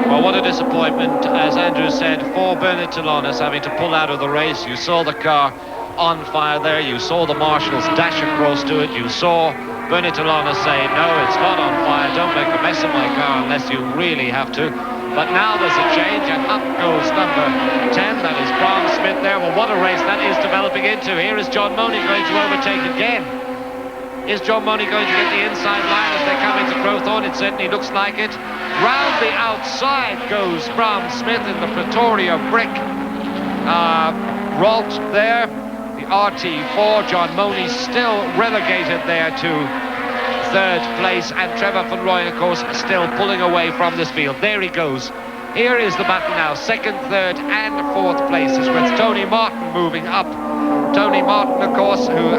Well, what a disappointment, as Andrew said, for Bernard Tilanus having to pull out of the race. You saw the car on fire there. You saw the marshals dash across to it. You saw Bernard Tilanus say, no, it's not on fire. Don't make a mess of my car unless you really have to. But now there's a change, and up goes number 10. That is Braam Smith there. Well, what a race that is developing into. Here is John Moni going to overtake again. Is John Moni going to get the inside line as they come into Crowthorne? It certainly looks like it. Round the outside goes Braam Smith in the Pretoria brick. Ralt there, the RT4. John Moni still relegated there to third place, and Trevor van Rooyen, of course, still pulling away from this field. There he goes. Here is the battle now. Second, third and fourth places, with Tony Martin moving up. Tony Martin, of course, who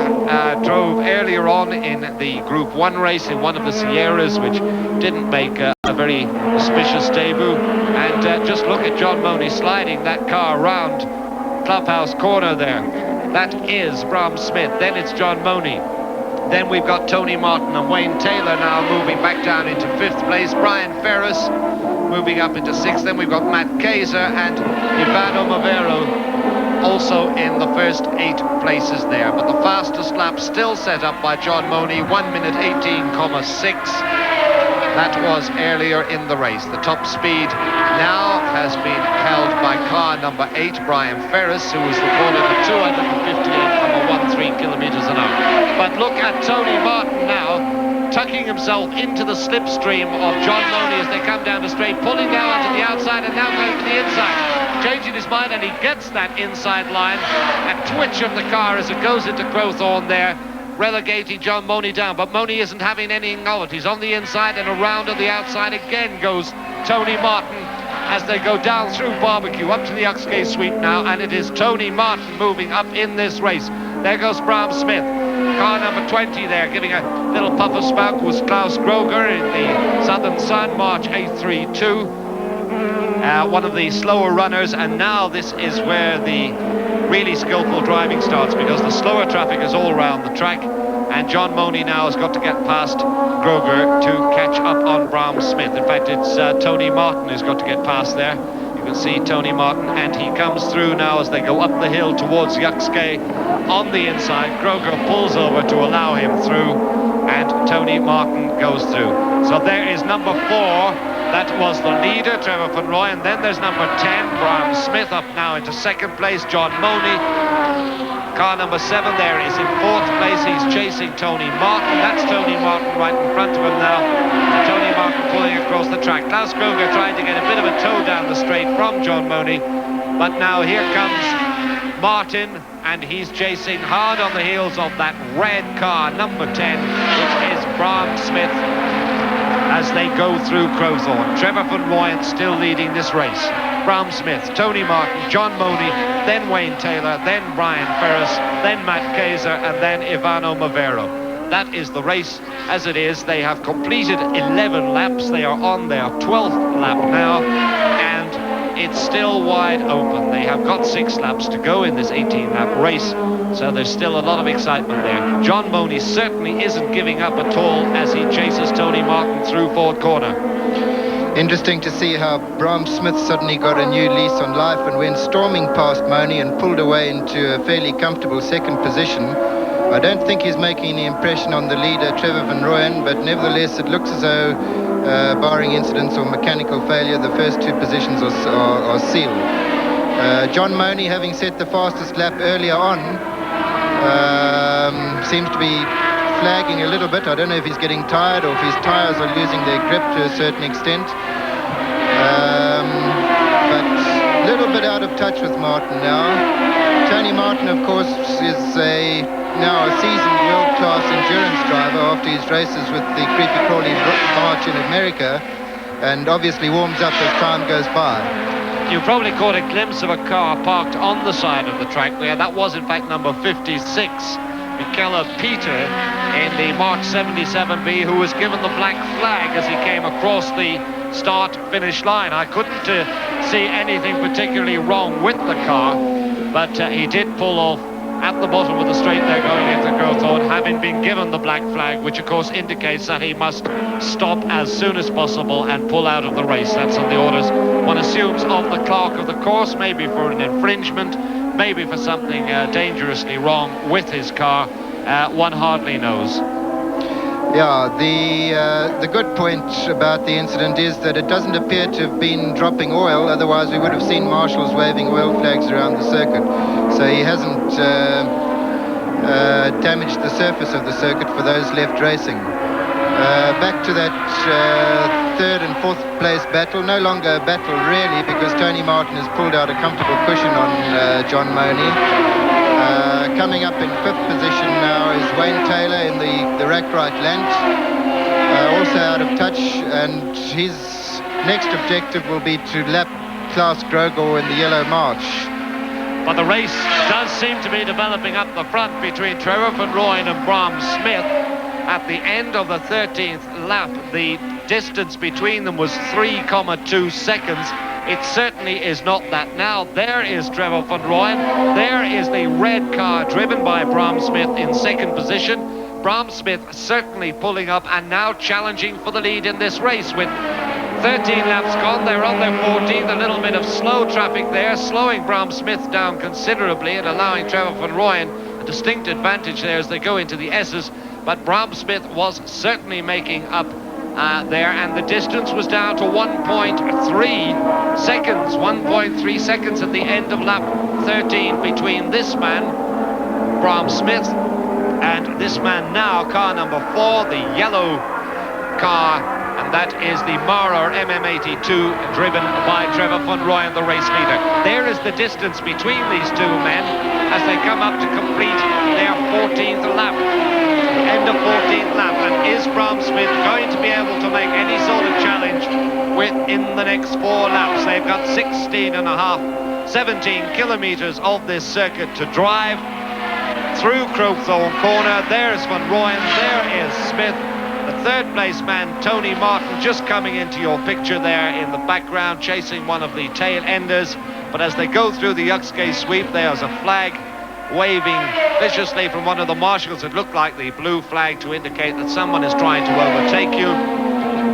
drove earlier on in the Group 1 race in one of the Sierras, which didn't make a very auspicious debut. And just look at John Moni sliding that car around Clubhouse Corner there. That is Braam Smith. Then it's John Moni. Then we've got Tony Martin and Wayne Taylor now moving back down into fifth place. Brian Ferris moving up into sixth. Then we've got Matt Kaiser and Ivano Mavero also in the first 8 places there. But the fastest lap still set up by John Moni, 1 minute 18.6. That was earlier in the race. The top speed now has been held by car number 8, Brian Ferris, who was recorded at 258.13 kilometers an hour. But look at Tony Martin now, tucking himself into the slipstream of John Moni as they come down the straight, pulling down onto the outside and now going to the inside. Changing his mind, and he gets that inside line. A twitch of the car as it goes into Crowthorne there, relegating John Moni down. But Moni isn't having anything of it. He's on the inside, and around to the outside again goes Tony Martin as they go down through Barbecue up to the Uxkay Sweep now, and it is Tony Martin moving up in this race. There goes Braam Smith. Car number 20 there, giving a little puff of smoke, was Klaus Groger in the Southern Sun March 832. One of the slower runners, and now this is where the really skillful driving starts, because the slower traffic is all around the track, and John Moni now has got to get past Groger to catch up on Braam Smith. In fact, it's Tony Martin who's got to get past there. You can see Tony Martin, and he comes through now as they go up the hill towards Uxkay on the inside. Groger pulls over to allow him through, and Tony Martin goes through. So there is number 4. That was the leader, Trevor van Rooyen. Then there's number 10, Braam Smith, up now into second place. John Moni, car number 7 there, is in fourth place. He's chasing Tony Martin. That's Tony Martin right in front of him now. And Tony Martin pulling across the track. Klaus Groger trying to get a bit of a tow down the straight from John Moni. But now here comes Martin, and he's chasing hard on the heels of that red car, number 10, which is Braam Smith, as they go through Crowthorne. Trevor van Rooyen still leading this race. Braam Smith, Tony Martin, John Moni, then Wayne Taylor, then Brian Ferris, then Matt Kaiser, and then Ivano Mavero. That is the race as it is. They have completed 11 laps. They are on their 12th lap now, and it's still wide open. They have got 6 laps to go in this 18-lap race, so there's still a lot of excitement there. John Moni certainly isn't giving up at all as he chases Tony Martin through Ford Corner. Interesting to see how Braam Smith suddenly got a new lease on life and went storming past Moni and pulled away into a fairly comfortable second position. I don't think he's making any impression on the leader, Trevor van Rooyen, but nevertheless it looks as though, barring incidents or mechanical failure, the first 2 positions are sealed. John Moni, having set the fastest lap earlier on, seems to be flagging a little bit. I don't know if he's getting tired or if his tyres are losing their grip to a certain extent. But a little bit out of touch with Martin now. Tony Martin, of course, is now a seasoned world-class endurance driver after his races with the Kreepy Krauly March in America, and obviously warms up as time goes by. You probably caught a glimpse of a car parked on the side of the track there. That was in fact number 56, Michele Peter, in the March 77B, who was given the black flag as he came across the start-finish line. I couldn't see anything particularly wrong with the car, but he did pull off at the bottom of the straight there going into Growthorne, having been given the black flag, which of course indicates that he must stop as soon as possible and pull out of the race. That's on the orders, one assumes, of the clerk of the course, maybe for an infringement, maybe for something dangerously wrong with his car. One hardly knows. Yeah, the good point about the incident is that it doesn't appear to have been dropping oil, otherwise we would have seen marshals waving oil flags around the circuit. So he hasn't damaged the surface of the circuit for those left racing. Back to that third and fourth place battle, no longer a battle really, because Tony Martin has pulled out a comfortable cushion on John Moni. Coming up in fifth position now is Wayne Taylor in the rack right Lant, also out of touch, and his next objective will be to lap Klaus Grogor in the yellow March. But the race does seem to be developing up the front between Trevor van Rooyen and Braam Smith. At the end of the 13th lap, the distance between them was 3.2 seconds. It certainly is not that now. There is Trevor van Rooyen. There is the red car driven by Braam Smith in second position. Braam Smith certainly pulling up and now challenging for the lead in this race with 13 laps gone. They're on their 14th. A little bit of slow traffic there, slowing Braam Smith down considerably and allowing Trevor van Rooyen a distinct advantage there as they go into the S's. But Braam Smith was certainly making up there, and the distance was down to 1.3 seconds. 1.3 seconds at the end of lap 13 between this man, Braam Smith, and this man now, car number 4, the yellow car, and that is the Maurer MM82 driven by Trevor van Rooyen, the race leader. There is the distance between these two men as they come up to complete their 14th lap. End of 14th lap, and is Braam Smith going to be able to make any sort of challenge within the next 4 laps? They've got 17 kilometers of this circuit to drive through Crowthorne Corner. There's Van Rooyen, there is Smith. The third place man, Tony Martin, just coming into your picture there in the background, chasing one of the tail enders. But as they go through the Uxgay sweep, there's a flag waving viciously from one of the marshals. It looked like the blue flag to indicate that someone is trying to overtake you.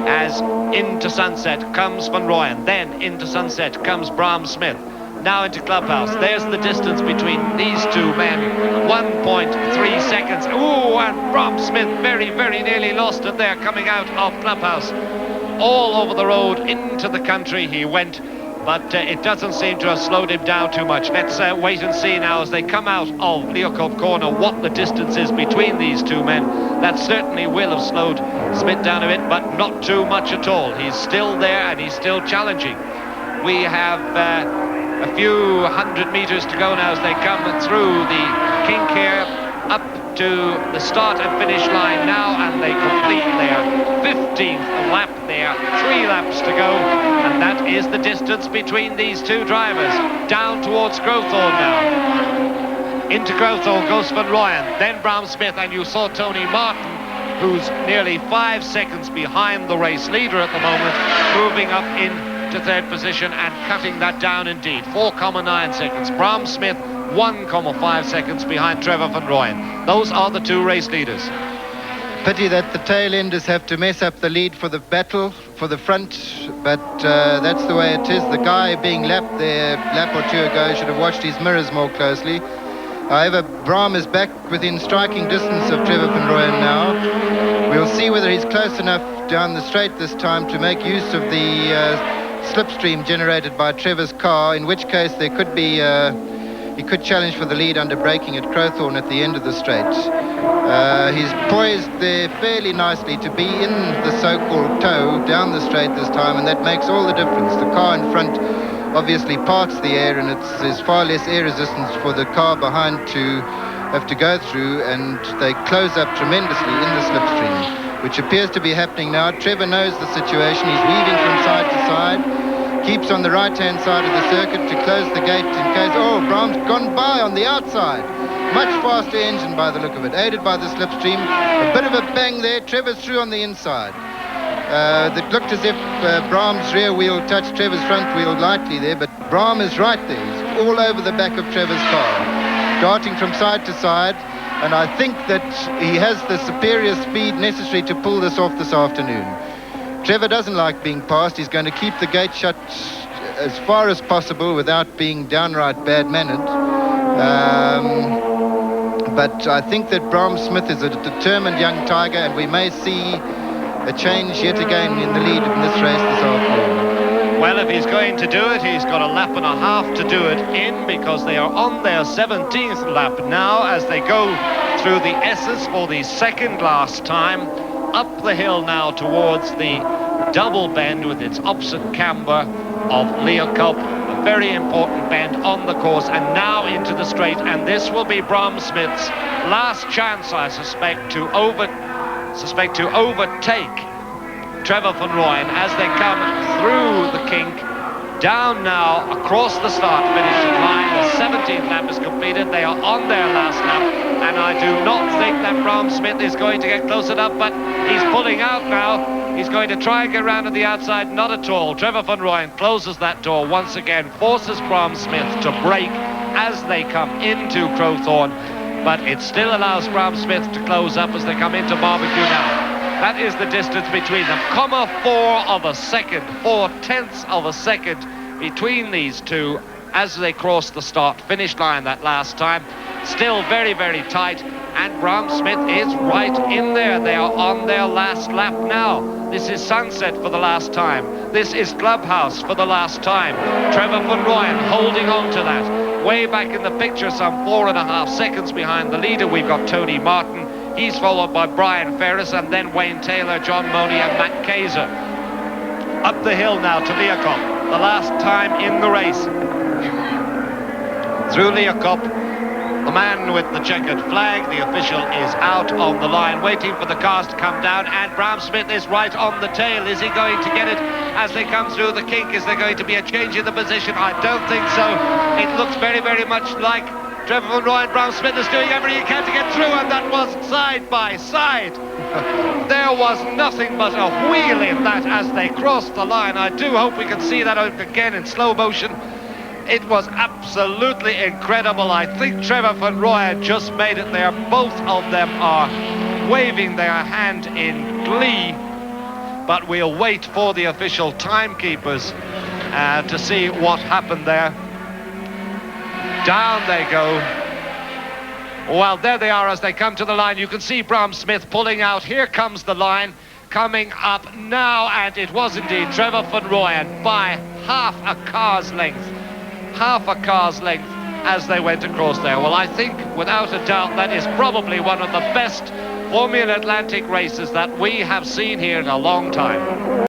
As into sunset comes Van Rooyen, then into sunset comes Braam Smith. Now into Clubhouse. There's the distance between these two men, 1.3 seconds. Ooh, and Braam Smith very, very nearly lost it there coming out of Clubhouse. All over the road into the country he went. But it doesn't seem to have slowed him down too much. Let's wait and see now as they come out of Leopold Corner what the distance is between these two men. That certainly will have slowed Smith down a bit, but not too much at all. He's still there and he's still challenging. We have a few hundred meters to go now as they come through the kink here, up to the start and finish line now, and they complete their 15th lap there. 3 laps to go, and that is the distance between these two drivers. Down towards Growthorne now. Into Growthorne goes Van Rooyen, then Braam Smith, and you saw Tony Martin, who's nearly 5 seconds behind the race leader at the moment, moving up into third position and cutting that down indeed. 4.9 seconds. Braam Smith 1.5 seconds behind Trevor van Rooyen. Those are the two race leaders. Pity that the tail enders have to mess up the lead for the battle for the front, but that's the way it is. The guy being lapped there a lap or two ago should have watched his mirrors more closely. However, Braam is back within striking distance of Trevor van Rooyen now. We'll see whether he's close enough down the straight this time to make use of the slipstream generated by Trevor's car, in which case there could be he could challenge for the lead under braking at Crowthorne at the end of the straight. He's poised there fairly nicely to be in the so-called toe down the straight this time, and that makes all the difference. The car in front obviously parts the air, and there's far less air resistance for the car behind to have to go through, and they close up tremendously in the slipstream, which appears to be happening now. Trevor knows the situation. He's weaving from side to side, keeps on the right-hand side of the circuit to close the gate in case... Oh, Braam's gone by on the outside. Much faster engine by the look of it, aided by the slipstream. A bit of a bang there. Trevor's through on the inside. It looked as if Braam's rear wheel touched Trevor's front wheel lightly there, but Braam is right there. He's all over the back of Trevor's car. darting from side to side, and I think that he has the superior speed necessary to pull this off this afternoon. Trevor doesn't like being passed. He's going to keep the gate shut as far as possible without being downright bad-mannered. But I think that Braam Smith is a determined young tiger, and we may see a change yet again in the lead in this race this afternoon. Well, if he's going to do it, he's got a lap and a half to do it in, because they are on their 17th lap now as they go through the S's for the second last time, up the hill now towards the double bend with its opposite camber of Leeuwkop. A very important bend on the course, and now into the straight, and this will be Braam Smith's last chance, I suspect, to overtake Trevor van Rooyen as they come through the kink, down now across the start-finish line. The 17th lap is completed. They are on their last lap, and I do not think that Braam Smith is going to get close enough, but he's pulling out now. He's going to try and get around to the outside. Not at all. Trevor van Rooyen closes that door once again, forces Braam Smith to brake as they come into Crowthorne, but it still allows Braam Smith to close up as they come into Barbecue now. That is the distance between them, 4/10ths of a second between these two as they cross the start-finish line that last time. Still very, very tight, and Braam Smith is right in there. They are on their last lap now. This is Sunset for the last time. This is Clubhouse for the last time. Trevor van Rooyen holding on to that. Way back in the picture, some 4.5 seconds behind the leader, we've got Tony Martin. He's followed by Brian Ferris, and then Wayne Taylor, John Moni and Matt Kaiser. Up the hill now to Leeuwkop, the last time in the race. Through Leeuwkop, the man with the checkered flag, the official, is out on the line, waiting for the cars to come down, and Braam Smith is right on the tail. Is he going to get it as they come through the kink? Is there going to be a change in the position? I don't think so. It looks very, very much like Trevor van Rooyen. Braam Smith is doing everything he can to get through, and that was side by side. There was nothing but a wheel in that as they crossed the line. I do hope we can see that again in slow motion. It was absolutely incredible. I think Trevor van Rooyen just made it there. Both of them are waving their hand in glee, but we'll wait for the official timekeepers to see what happened there. Down they go. Well, there they are as they come to the line. You can see Braam Smith pulling out. Here comes the line coming up now, and it was indeed Trevor van Rooyen by half a car's length as they went across there. Well, I think without a doubt that is probably one of the best Formula Atlantic races that we have seen here in a long time.